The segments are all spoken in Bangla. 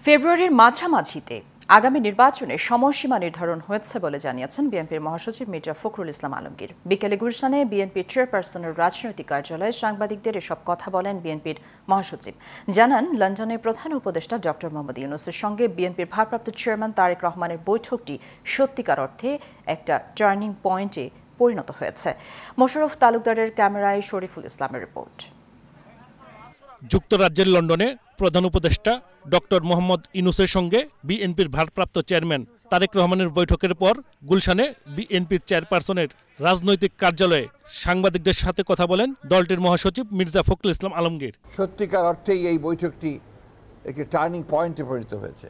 ফেব্রুয়ারির মাঝামাঝিতে আগামী নির্বাচনে সময়সীমা নির্ধারণ হয়েছে বলে জানিয়েছেন বিএনপির মহাসচিব মির্জা ফখরুল ইসলাম আলমগীর। বিকেলে গুলশানে বিএনপির চেয়ারপারসনের রাজনৈতিক কার্যালয়ে সাংবাদিকদের এসব কথা বলেন বিএনপির মহাসচিব। জানান, লন্ডনের প্রধান উপদেষ্টা ডক্টর মোহাম্মদ ইউনূসের সঙ্গে বিএনপির ভারপ্রাপ্ত চেয়ারম্যান তারেক রহমানের বৈঠকটি সত্যিকার অর্থে একটা টার্নিং পয়েন্টে পরিণত হয়েছে। মোশাররফ তালুকদারের ক্যামেরায় শরীফুল ইসলামের রিপোর্ট। যুক্তরাজ্যের লন্ডনে প্রধান উপদেষ্টা ডক্টর মোহাম্মদ ইউনূসের সঙ্গে বিএনপির ভারপ্রাপ্ত চেয়ারম্যান তারেক রহমানের বৈঠকের পর গুলশানে বিএনপির চেয়ারপারসনের রাজনৈতিক কার্যালয়ে সাংবাদিকদের সাথে কথা বলেন দলটির মহাসচিব মির্জা ফখরুল ইসলাম আলমগীর। সত্যিকার অর্থেই এই বৈঠকটি একটি টার্নিং পয়েন্টে পরিণত হয়েছে।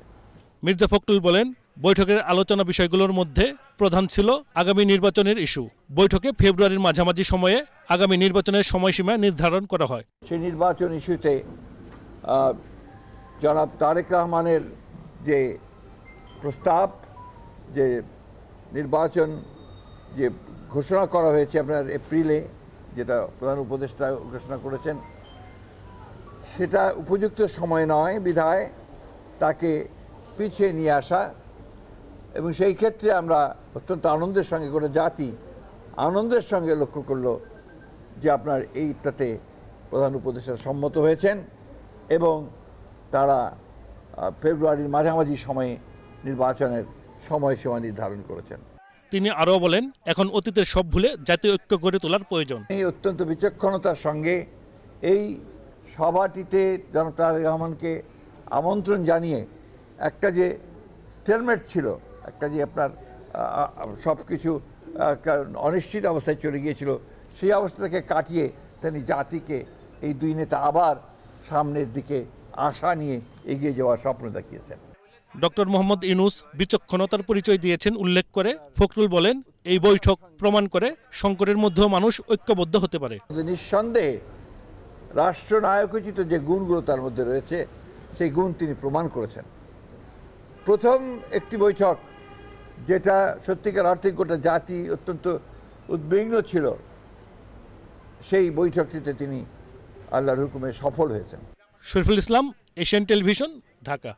মির্জা ফখরুল বলেন, বৈঠকের আলোচনা বিষয়গুলোর মধ্যে প্রধান ছিল আগামী নির্বাচনের ইস্যু। বৈঠকে ফেব্রুয়ারির মাঝামাঝি সময়ে আগামী নির্বাচনের সময়সীমা নির্ধারণ করা হয়। সেই নির্বাচন ইস্যুতে জনাব তারেক রহমানের যে প্রস্তাব, যে নির্বাচন যে ঘোষণা করা হয়েছে আপনার এপ্রিলে, যেটা প্রধান উপদেষ্টা ঘোষণা করেছেন, সেটা উপযুক্ত সময় নয় বিধায় তাকে পিছিয়ে নিয়ে আসা। এবং সেই ক্ষেত্রে আমরা অত্যন্ত আনন্দের সঙ্গে, কোনো জাতি আনন্দের সঙ্গে লক্ষ্য করল যে আপনার এইটাতে প্রধান উপদেষ্টা সম্মত হয়েছেন এবং তারা ফেব্রুয়ারির মাঝামাঝি সময়ে নির্বাচনের সময়সীমা নির্ধারণ করেছেন। তিনি আরও বলেন, এখন অতীতের সব ভুলে জাতীয় ঐক্য গড়ে তোলার প্রয়োজন। এই অত্যন্ত বিচক্ষণতার সঙ্গে এই সভাটিতে জনাব তারেক রহমানকে আমন্ত্রণ জানিয়ে একটা যে স্টেলমেট ছিল, একটা যে আপনার সব কিছু অনিশ্চিত অবস্থায় চলে গিয়েছিল, সেই অবস্থাকে কাটিয়ে তিনি জাতিকে এই দুই নেতা আবার সামনের দিকে আশা নিয়ে এগিয়ে যাওয়ার স্বপ্ন দেখিয়েছেন। ডক্টর মোহাম্মদ ইউনূস বিচক্ষণতার পরিচয় দিয়েছেন উল্লেখ করে ফখরুল বলেন, এই বৈঠক প্রমাণ করে সংকটের মধ্যেও মানুষ ঐক্যবদ্ধ হতে পারে। নিঃসন্দেহে রাষ্ট্রনায়কোচিত যে গুণগুলো তার মধ্যে রয়েছে, সেই গুণ তিনি প্রমাণ করেছেন। প্রথম একটি বৈঠক যেটা সত্যিকার অর্থে গোটা জাতি অত্যন্ত উদ্বিগ্ন ছিল, সেই বৈঠকটিতে তিনি আল্লাহর হুকুমে সফল হয়েছেন। Shariful Islam, Asian television, Dhaka.